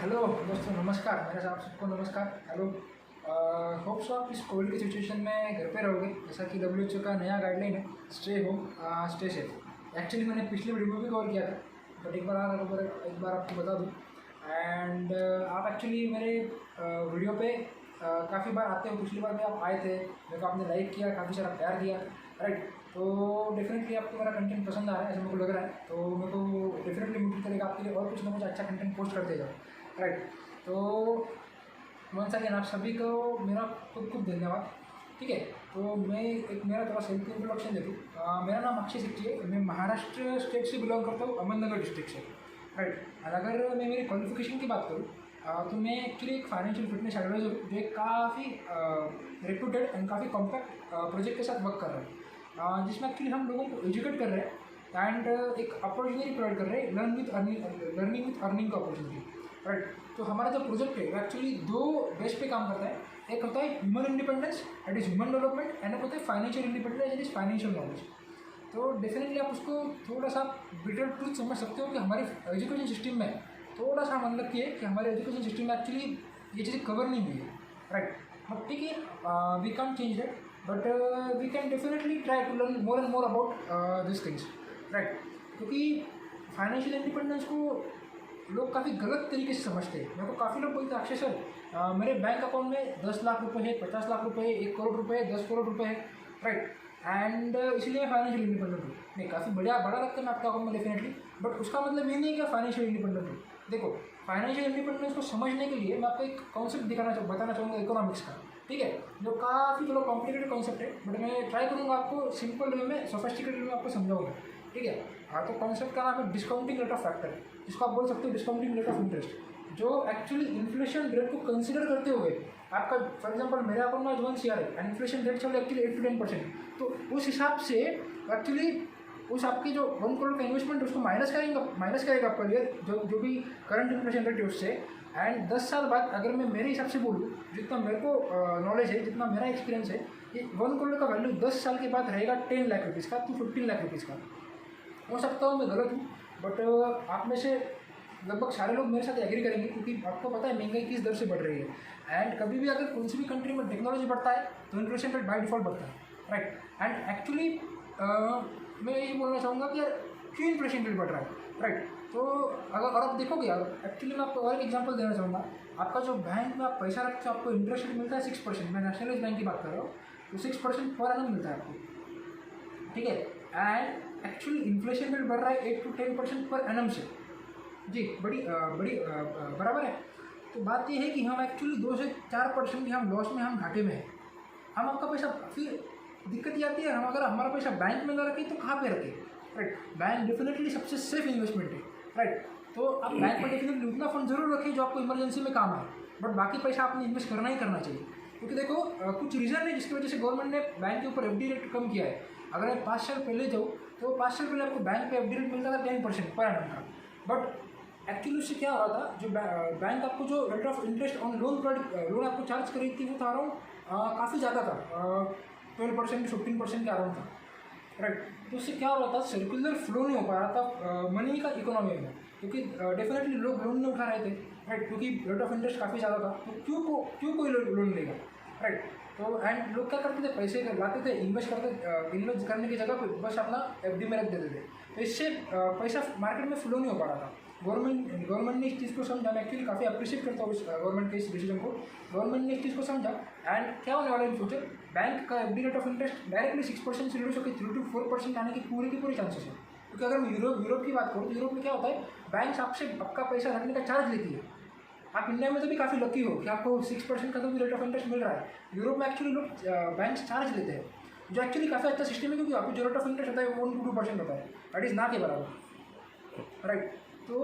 Hello दोस्तों, नमस्कार। मेरे से आप सबको नमस्कार। हेलो। होप सो आप इस कोविड की सिचुएशन में घर पे रहोगे, जैसा कि WHO का नया गाइडलाइन है, stay home stay safe. Actually मैंने पिछली वीडियो में भी कवर किया था, बट एक बार आपको बता दूँ। एंड आप एक्चुअली मेरे वीडियो पे काफ़ी बार आते हो। पिछली बार भी आप आए थे, मेरे को आपने लाइक किया, काफ़ी सारा प्यार दिया, राइट। तो डेफिनेटली आपको मेरा कंटेंट पसंद आ रहा है, ऐसा मेरे को लग रहा है। तो मेरे को डेफिनेटली मोटिवेट करेगा आपके लिए और कुछ ना कुछ अच्छा कंटेंट पोस्ट करते जाओ, राइट। तो वंस अगेन आप सभी को मेरा खूब धन्यवाद। ठीक है, तो मैं एक मेरा थोड़ा सेल्फ इंट्रोडक्शन दे दूँ। मेरा नाम अक्षय सिक्की है, मैं महाराष्ट्र स्टेट से बिलोंग करता हूँ, अहमदनगर डिस्ट्रिक्ट से, राइट। और अगर मैं मेरी क्वालिफिकेशन की बात करूँ तो मैं एक्चुअली एक फाइनेंशियल फिटनेस एडवाइजर हूँ, जो एक काफ़ी रेप्यूटेड एंड काफ़ी कॉम्पैक्ट प्रोजेक्ट के साथ वर्क कर रहा है, जिसमें एक्चुअली हम लोगों को एजुकेट कर रहे हैं एंड एक अपॉर्चुनिटी प्रोवाइड कर रहे हैं, लर्निंग विथ अर्निंग का अपॉर्चुनिटी, राइट। तो हमारा जो प्रोजेक्ट है वो एक्चुअली दो बेस पे काम करता है। एक होता है human independence, that is human development, and एक होता है financial independence, that is financial knowledge. तो डेफिनेटली आप उसको थोड़ा सा बिटर ट्रूथ समझ सकते हो कि हमारे एजुकेशन सिस्टम में थोड़ा सा मतलब ये है कि हमारे एजुकेशन सिस्टम में एक्चुअली ये चीज़ें कवर नहीं हुई है, राइट। बट ठीक है, we can change that, but we can definitely try to learn more and more about this things, right. क्योंकि फाइनेंशियल इंडिपेंडेंस को लोग काफ़ी गलत तरीके से समझते हैं। मेरे को काफ़ी लोग बोलते हैं, अक्षय सर मेरे बैंक अकाउंट में 10 लाख रुपए है, 50 लाख रुपए है, 1 करोड़ रुपए है, 10 करोड़ रुपए है, राइट। एंड इसलिए मैं फाइनेंशियल इंडिपेंडेंट हूँ। नहीं, काफ़ी बड़ा लगता है मैं आपके अकाउंट में डेफिनेटली, बट उसका मतलब ये नहीं कि फाइनेंशियल इंडिपेंडेंट हूँ। देखो, फाइनेंशियल इंडिपेंडेंस को समझने के लिए मैं आपको एक कॉन्सेप्ट बताना चाहूँगा इकोनॉमिक्स का, ठीक है, जो काफ़ी थोड़ा कॉम्प्लिकेटेड कॉन्सेप्ट है, बट मैं ट्राई करूँगा आपको सिंपल वे में, सोफिस्टिकेटेड वे में आपको समझाऊंगा, ठीक है। हाँ, तो कॉन्सेप्ट का नाम है डिस्काउंटिंग रेट ऑफ फैक्टर, जिसको आप बोल सकते हो डिस्काउंटिंग रेट ऑफ इंटरेस्ट, जो एक्चुअली इन्फ्लेशन रेट को कंसिडर करते हुए आपका, फॉर एग्जांपल मेरे अकाउंट में आज 1 CR है, इन्फ्लेशन रेट चल एक्चुअली 8 to 10%, तो उस हिसाब से एक्चुअली उस आपकी जो 1 करोड़ का इन्वेस्टमेंट उसको माइनस करेगा आपका लिए जो भी करंट इन्फ्लेशन रेट है उससे। एंड 10 साल बाद अगर मैं मेरे हिसाब से बोलूँ, जितना मेरे को नॉलेज है, जितना मेरा एक्सपीरियंस है, ये 1 करोड़ का वैल्यू 10 साल के बाद रहेगा 10 लाख रुपीज़ का, तो 15 लाख रुपीज़ का। हो सकता हूँ मैं गलत हूँ, बट आप में से लगभग सारे लोग मेरे साथ एग्री करेंगे, क्योंकि आपको पता है महंगाई किस दर से बढ़ रही है। एंड कभी भी अगर कोई भी कंट्री में टेक्नोलॉजी बढ़ता है तो इन्फ्लेशन रेट बाय डिफॉल्ट बढ़ता है, राइट। एंड एक्चुअली मैं यही बोलना चाहूँगा कि यार क्यों इन्फ्लेशन रेट बढ़ रहा है, राइट। तो अगर और आप देखोगे यार, एक्चुअली मैं आपको और एक एग्जांपल देना चाहूँगा। आपका जो बैंक में आप पैसा रखते हो, आपको इंटरेस्ट रेट मिलता है 6%, मैं नेशनलाइज बैंक की बात कर रहा हूँ, तो 6% पर एनम मिलता है आपको, ठीक है। एंड एक्चुअली इन्फ्लेशन रेट बढ़ रहा है 8 to 10% पर एनम से, जी, बड़ी बराबर है। तो बात ये है कि हम एक्चुअली 2 से 4% की हम लॉस में, हम घाटे में हैं। हम आपका पैसा, फिर दिक्कत ये आती है, हम अगर हमारा पैसा बैंक में ना रखें तो कहाँ पे रखें, राइट। बैंक डेफिनेटली सबसे सेफ इन्वेस्टमेंट है, राइट। तो आप बैंक में डेफिनेटली उतना फंड जरूर रखें जो आपको इमरजेंसी में काम आए, बट बाकी पैसा आपने इन्वेस्ट करना ही करना चाहिए। क्योंकि देखो, कुछ रीज़न है जिसकी वजह से गवर्नमेंट ने बैंक के ऊपर FD रेट कम किया है। अगर मैं 5 साल पहले जाऊँ तो 5 साल पहले आपको बैंक पे FD रेट मिलता था 10% पर एनम का, बट एक्चुअली उससे क्या हो रहा था, जो बैंक आपको जो rate of interest on loan आपको चार्ज करी थी वो था अराउंड काफ़ी ज़्यादा था, 12% 15% के अराउंड था, राइट। तो उससे क्या हो रहा था, सर्कुलर फ्लो नहीं हो पा रहा था मनी का इकोनॉमी में, क्योंकि डेफिनेटली लोग लोन नहीं उठा रहे थे, राइट, क्योंकि रेट ऑफ इंटरेस्ट काफ़ी ज़्यादा था। तो क्यों कोई लोन लेगा, राइट। तो एंड लोग क्या करते थे, पैसे लाते थे, इन्वेस्ट करने की जगह पर बस अपना FD में रख देते थे। तो इससे पैसा मार्केट में फ्लो नहीं हो पा रहा था। गवर्नमेंट ने इस चीज़ को समझा। मैं एक्चुअली काफ़ी अप्रिशिएट करता हूँ इस गवर्नमेंट के इस डिसीजन को। गवर्नमेंट ने इस चीज़ को समझा, एंड क्या होने वाला है इन फ्यूचर, बैंक का FD rate of interest directly 6% से रिड्यूस होकर 3 to 4% आने की पूरी चांसेस है। क्योंकि अगर मैं यूरोप की बात करूँ तो यूरोप में क्या होता है, बैंक आपसे आपका पैसा रखने का चार्ज लेती है। आप इंडिया में तो भी काफ़ी लकी हो कि आपको 6% का तो भी रेट ऑफ इंटरेस्ट मिल रहा है। यूरोप में एक्चुअली लोग बैंक चार्ज लेते हैं, जो एक्चुअली काफ़ी अच्छा सिस्टम है, क्योंकि आपको जो रेट ऑफ इंटरेस्ट होता है वो 1 to 2% होता है, दैट इज़ ना के बराबर, राइट। तो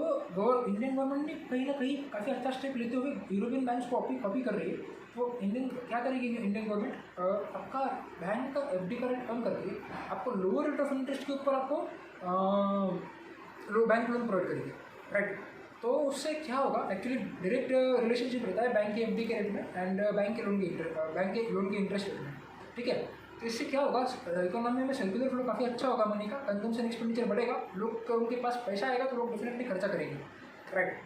इंडियन गवर्नमेंट ने कहीं ना कहीं काफ़ी अच्छा स्टेप लेते हुए यूरोपियन बैंक्स को कॉपी कर रही है। तो क्या करेगी इंडियन गवर्नमेंट, आपका बैंक का FD का रेट कम करके आपको लोअर रेट ऑफ इंटरेस्ट के ऊपर आपको बैंक लोन प्रोवाइड करेगी, राइट। तो उससे क्या होगा, एक्चुअली डायरेक्ट रिलेशनशिप रहता है बैंक के FD के रेट में एंड बैंक के लोन के इंटरेस्ट रेट में, ठीक है। तो इससे क्या होगा, इकोनॉमी में सर्कुलर फ्लो काफ़ी अच्छा होगा, मनी का कंजम्पशन एक्सपेंडिचर बढ़ेगा, लोग उनके पास पैसा आएगा तो लोग डेफिनेटली खर्चा करेंगे, राइट।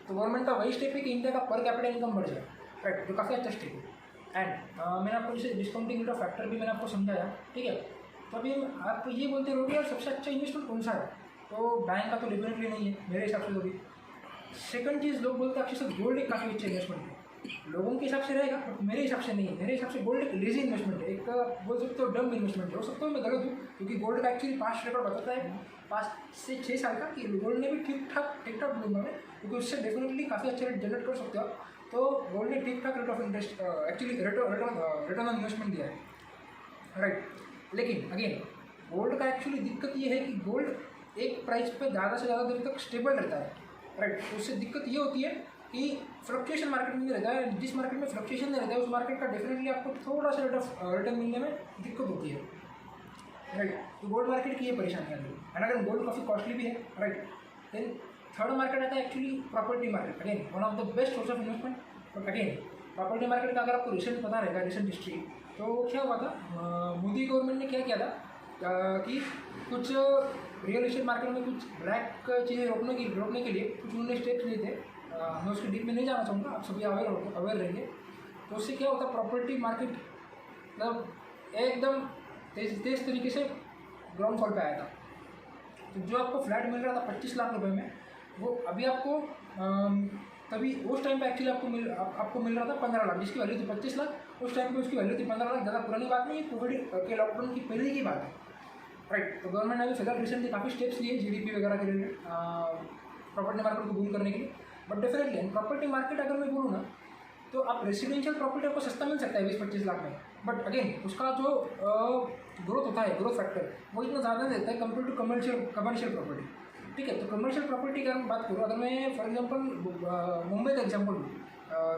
तो गवर्नमेंट का वही स्टेप है कि इंडिया का पर कैपिटल इनकम बढ़ जाए, राइट, जो काफ़ी अच्छा स्टेप है। एंड मैंने आपको जैसे डिस्काउंटिंग का फैक्टर भी मैंने आपको समझाया, ठीक है। तो अभी आप ये बोलते रहोगे यार सबसे अच्छा इन्वेस्टमेंट कौन सा है, तो बैंक का तो डेफिनेटली नहीं है मेरे हिसाब से। तो भी सेकंड चीज़ लोग बोलते हैं एक्चुअली गोल्ड एक काफ़ी अच्छा इन्वेस्टमेंट है, लोगों के हिसाब से रहेगा बट मेरे हिसाब से नहीं है। मेरे हिसाब से गोल्ड एक लेजी इन्वेस्टमेंट है, एक बोल सकते हो डम इन्वेस्टमेंट है। हो सकता है मैं गलत हूँ, क्योंकि गोल्ड का एक्चुअली पास्ट रिकॉर्ड बताता है 5 से 6 साल का कि गोल्ड ने भी ठीक ठाक बोलूँगा मैं, क्योंकि उससे डेफिनेटली काफ़ी अच्छा रेट जनरेट कर सकते हो। तो गोल्ड ने ठीक ठाक rate of interest actually return on investment दिया है, राइट। लेकिन अगेन गोल्ड का एक्चुअली दिक्कत ये है कि गोल्ड एक प्राइस पे ज़्यादा से ज़्यादा देर तक स्टेबल रहता है, राइट। तो उससे दिक्कत ये होती है कि फ्लक्चुएशन मार्केट में नहीं रहता है। जिस मार्केट में फ्लक्चुएशन नहीं रहता है उस मार्केट का डेफिनेटली आपको थोड़ा सा रेट ऑफ रिटर्न मिलने में दिक्कत होती है, राइट। तो गोल्ड मार्केट की ये परेशानी आती है। एंड अगर गोल्ड काफ़ी कॉस्टली भी है, राइट। देन थर्ड मार्केट आता है actually property market, again one of the best source of investment. But again property market का अगर आपको रिसेंट पता रहेगा, रिसेंट हिस्ट्री, तो क्या हुआ था, मोदी गवर्नमेंट ने क्या किया था कि कुछ रियल एस्टेट मार्केट में कुछ ब्लैक चीज़ें रोकने के लिए कुछ उन्होंने स्टेप्स लिए थे। मैं उसके डीप में नहीं जाना चाहूँगा, आप सभी अवेयर रहेंगे। तो उससे क्या होता, प्रॉपर्टी मार्केट मतलब एकदम तेज तरीके से ग्राउंड फॉल पे आया था। तो जो आपको फ्लैट मिल रहा था 25 लाख रुपए में, वो अभी आपको तभी उस टाइम पे एक्चुअली आपको मिल रहा था 15 लाख, जिसकी वैल्यू थी 25 लाख। उस टाइम पे उसकी वैल्यू थी 15 लाख। ज़्यादा पुरानी बात नहीं है, कोविड के लॉकडाउन की पहले की बात है, राइट। तो गवर्नमेंट ने अभी फिलहाल रिसेंटली काफ़ी स्टेप्स लिए जीडीपी वगैरह के लिए प्रॉपर्टी मार्केट को बूम करने के लिए। बट डेफिनेटली प्रॉपर्टी मार्केट अगर मैं बोलूँ ना, तो आप रेसिडेंशियल प्रॉपर्टी आपको सस्ता मिल सकता है 20-25 लाख में। बट अगेन उसका जो ग्रोथ होता है, ग्रोथ फैक्टर, वो इतना ज़्यादा नहीं रहता है कंपेयर टू कमर्शियल प्रॉपर्टी, ठीक है। तो कमर्शियल प्रॉपर्टी की अगर मैं बात करूँ, अगर मैं फॉर एग्जांपल मुंबई का एग्जांपल लूँ,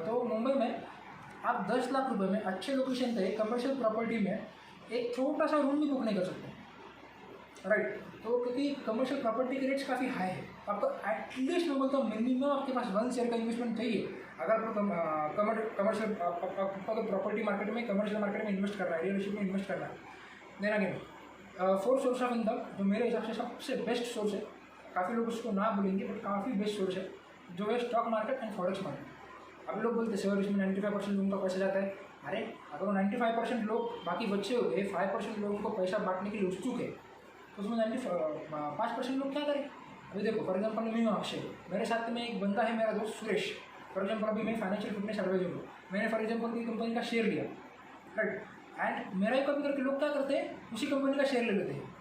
तो मुंबई में आप 10 लाख रुपए में अच्छे लोकेशन पे कमर्शियल प्रॉपर्टी में एक छोटा सा रूम भी बुक नहीं कर सकते, राइट। तो क्योंकि कमर्शियल प्रॉपर्टी के रेट्स काफ़ी हाई है, आपको एटलीस्ट मैं बोलता हूँ मिनिमम आपके पास 1 शेयर का इन्वेस्टमेंट चाहिए अगर आपको कमर्शियल प्रॉपर्टी मार्केट में, कमर्शियल मार्केट में इन्वेस्ट करना है, रियल एस्टेट में इन्वेस्ट करना है। Then again fourth source of income जो मेरे हिसाब से सबसे बेस्ट सोर्स है, काफ़ी लोग उसको ना बोलेंगे बट काफ़ी बेस्ट सोर्स है, जो है stock market and forex market. अब लोग बोलते हैं सर इसमें 95% लोगों का पैसा जाता है। अरे अगर वो 95% लोग बाकी बच्चे हो गए, 5% लोगों को पैसा बांटने के लिए उत्सुक है, तो उसमें 5% लोग क्या करें। अभी देखो फॉर एग्जांपल मैं हूँ अक्षय, मेरे साथ में एक बंदा है मेरा दोस्त सुरेश। फॉर एग्जांपल अभी मैं फाइनेंशियल फिटनेस एडवाइजर हूँ, मैंने फॉर एग्जांपल कोई कंपनी का शेयर लिया, राइट। एंड मेरा ही कॉपी करके लोग क्या करते हैं, उसी कंपनी का शेयर ले लेते हैं।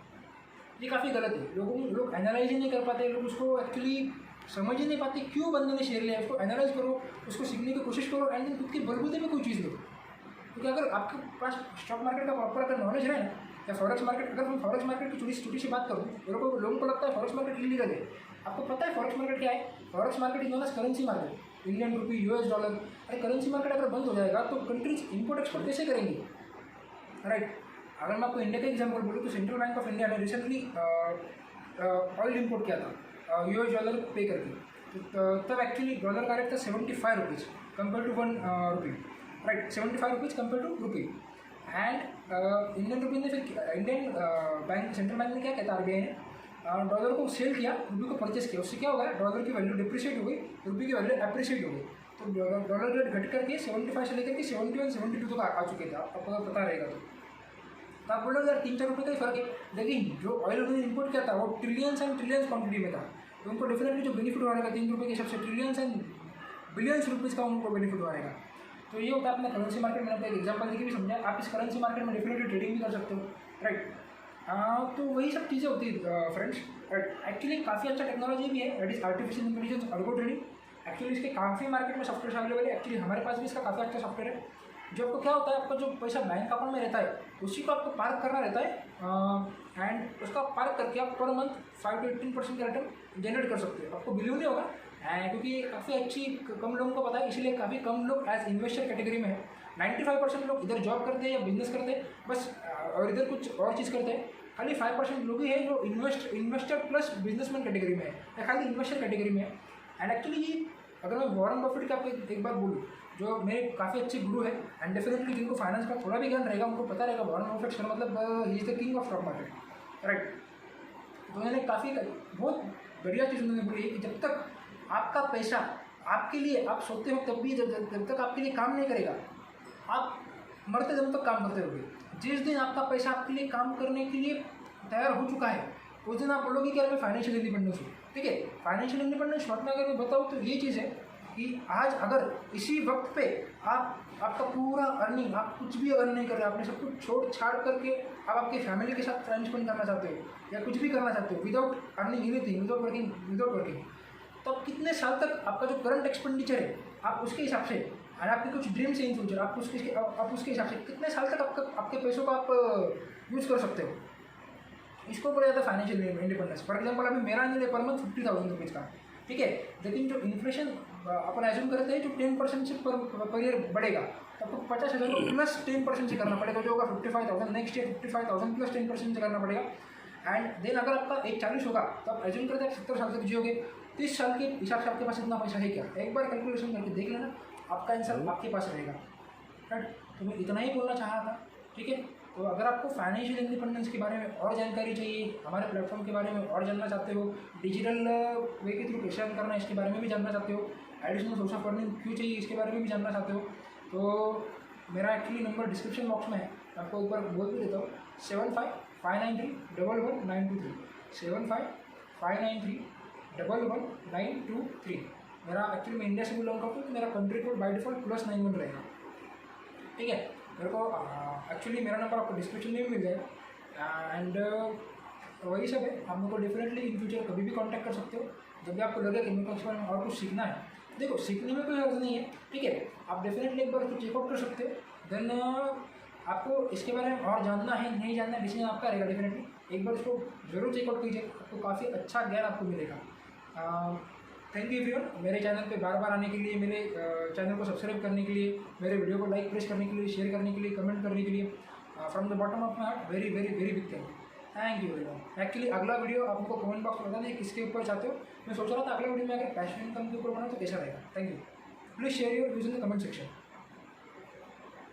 ये काफ़ी गलत है। लोग एनालाइज ही नहीं कर पाते, लोग उसको एक्चुअली समझ ही नहीं पाते क्यों बंदे ने शेयर लिया। उसको एनालाइज करो, उसको सीखने की कोशिश करो, एंड देन खुद के बलबूते पे कोई चीज़ लो। क्योंकि अगर आपके पास स्टॉक मार्केट का प्रॉपर अगर नॉलेज है ना, या फॉरेक्स मार्केट, अगर मैं फॉरेक्स मार्केट की छोटी सी बात करूँ, लोगों को लगता है फॉरेक्स मार्केट इलीगल है। आपको पता है फॉरेक्स मार्केट क्या है? Forex market is known as currency market, Indian rupee, US dollar. अरे करेंसी मार्केट अगर बंद हो जाएगा तो कंट्रीज इंपोर्ट एक्सपोर्ट कैसे करेंगी, राइट। अगर मैं आपको इंडिया का एग्जाम्पल बोलूँ तो सेंट्रल बैंक ऑफ इंडिया ने रिसेंटली ऑयल इम्पोर्ट किया था यूएस डॉलर पे करके। तो तब एक्चुअली डॉलर का रेट था 75 rupees compare to 1 rupee, right. 75 rupees compare to rupee. And Indian rupee ने फिर इंडियन बैंक, सेंट्रल बैंक ने क्या कहता, आरबीआई ने डॉलर को सेल किया, रुपी को परचेस किया। उससे क्या होगा, डॉलर की वैल्यू डिप्रिशिएट हो गई, रुपी की वैल्यू अप्रिशिएट हो गई। तो डॉलर रेट घट करके 75 से लेकर के 71-72 तक आ चुके थे, आपको अगर पता रहेगा तो आप बोलोगे यार 3-4 रुपये का ही फर्क है। लेकिन जो ऑयल उन्होंने इम्पोर्ट किया था वो ट्रिलियंस एंड ट्रिलियंस क्वांटिटी में था, तो उनको डेफिनेटली जो बेनिफिट हो रहेगा 3 रुपये के हिसाब से ट्रिलियंस एंड बिलियंस रुपीज़ का उनको बेनिफिट हो रहेगा। तो ये होता है अपना करेंसी मार्केट। मैंने आपको एक एग्जाम्पल देके भी समझा, आप इस करेंसी मार्केट में डेफिनेटली ट्रेडिंग भी कर सकते हो, राइट। तो वही सब चीज़ें होती है फ्रेंड्स, राइट। एक्चुअली काफ़ी अच्छा टेक्नोलॉजी भी है, that is artificial intelligence, algo trading. Actually इसके काफ़ी मार्केट में सॉफ्टवेयर अवेलेबल है। एक्चुअली हमारे पास भी इसका काफ़ी अच्छा सॉफ्टवेयर है, जो आपको क्या होता है, आपका जो पैसा बैंक अकाउंट में रहता है उसी को आपको पार्क करना रहता है, एंड उसका पार्क करके आप पर मंथ 5 to 18% का रिटर्न जनरेट कर सकते हो। आपको बिलीव नहीं होगा, क्योंकि काफ़ी अच्छी कम लोगों को पता है, इसलिए काफ़ी कम लोग एज इन्वेस्टर कैटेगरी में है। 95% लोग इधर जॉब करते हैं या बिजनेस करते हैं बस, और इधर कुछ और चीज़ करते हैं। खाली 5% लोग ही है जो इन्वेस्टर प्लस बिजनेसमैन कैटेगरी में है, या खाली इन्वेस्टर कैटेगरी में है। एंड एक्चुअली अगर मैं वॉरेन बफेट का आपको एक बात बोलूँ, जो मेरे काफ़ी अच्छे गुरु है, एंड डेफिनेटली जिनको फाइनेंस का थोड़ा भी ज्ञान रहेगा उनको पता रहेगा वॉरेन बफेट सर मतलब he is the king of stock market, right. तो मैंने काफ़ी बहुत बढ़िया चीज़ उन्होंने बोली है कि जब तक आपका पैसा आपके लिए, आप सोते हो तब भी जब तक आपके लिए काम नहीं करेगा, आप मरते दम तक काम करते रहोगे। जिस दिन आपका पैसा आपके लिए काम करने के लिए तैयार हो चुका है, उस दिन आप बोलोगे कि यार मैं फाइनेंशियल इंडिपेंडेंस हूँ। ठीक है, फाइनेंशियल इंडिपेंडेंस शॉर्ट में अगर मैं बताऊँ तो ये चीज़ है कि आज अगर इसी वक्त पे आपका पूरा अर्निंग, आप कुछ भी अर्न नहीं कर रहे, आपने सब कुछ छोड़ छाड़ करके आप आपकी फैमिली के साथ टाइम स्पेंड करना चाहते हो या कुछ भी करना चाहते हो without earning anything, without working, तो आप कितने साल तक आपका जो करंट एक्सपेंडिचर है आप उसके हिसाब से, और आपके कुछ ड्रीम्स हैं इन फ्यूचर, आप उसके हिसाब से कितने साल तक आपके पैसों को आप यूज़ कर सकते हो, इसको बोला जाता है फाइनेंशियल इंडिपेंडेंस। फॉर एग्जाम्पल अभी मेरा नहीं पर मंथ 50,000 रुपीज़ का, ठीक है, लेकिन जो इन्फ्लेशन अपन एज्यूम करते हैं जो 10% से पर ईयर बढ़ेगा, तो आपको 50,000 को प्लस 10% से करना पड़ेगा, जो होगा 55,000, नेक्स्ट ईयर 55,000 प्लस 10% से करना पड़ेगा। एंड देन अगर आपका एज 40 होगा तो आप एज्यूम करते हैं 70 साल तक जियोगे, 30 साल के हिसाब से आपके पास इतना पैसा है क्या, एक बार कैलकुलेशन करके देख लेना, आपका आंसर आपके पास रहेगा। राइट, तो मैं इतना ही बोलना चाह रहा था। ठीक है, तो अगर आपको फाइनेंशियल इंडिपेंडेंस के बारे में और जानकारी चाहिए, हमारे प्लेटफॉर्म के बारे में और जानना चाहते हो, डिजिटल वे के थ्रू कैसे अर्न करना है इसके बारे में भी जानना चाहते हो, एडिशनल सोर्स ऑफ अर्निंग क्यों चाहिए इसके बारे में भी जानना चाहते हो, तो मेरा एक्चुअली नंबर डिस्क्रिप्शन बॉक्स में है, आपको एक बार बोल भी देता हूँ, 7559311923, 7559311923। मेरा एक्चुअली मैं इंडिया से बिलोंग करता हूँ, तो मेरा कंट्री कोड बाय डिफॉल्ट +91 रहेगा। ठीक है, मेरे को एक्चुअली मेरा नंबर आपको डिस्क्रिप्शन में भी मिल जाएगा। एंड वही सब है, आप मेरे को डेफिनेटली इन फ्यूचर कभी भी कांटेक्ट कर सकते हो, जब भी आपको लगे कि मेरे को इस बारे में और कुछ सीखना है। देखो, सीखने में कोई हर्ज नहीं है, ठीक है, आप डेफिनेटली एक बार उसको चेकआउट कर सकते हो। देन आपको इसके बारे में और जानना है नहीं जानना है डिसीजन आपका रहेगा। डेफिनेटली एक बार उसको जरूर चेकआउट कीजिए, आपको काफ़ी अच्छा ज्ञान आपको मिलेगा। थैंक यू एवरीवन, मेरे चैनल पे बार बार आने के लिए, मेरे चैनल को सब्सक्राइब करने के लिए, मेरे वीडियो को लाइक प्रेस करने के लिए, शेयर करने के लिए, कमेंट करने के लिए, from the bottom of my heart very very very big thank you everyone. Actually अगला वीडियो आपको कमेंट बॉक्स में बताना है किसके ऊपर चाहते हो। मैं सोच रहा था अगला वीडियो में अगर पैशन इनकम के ऊपर बनाऊँ तो कैसा रहेगा। Thank you, please share your views in the comment section.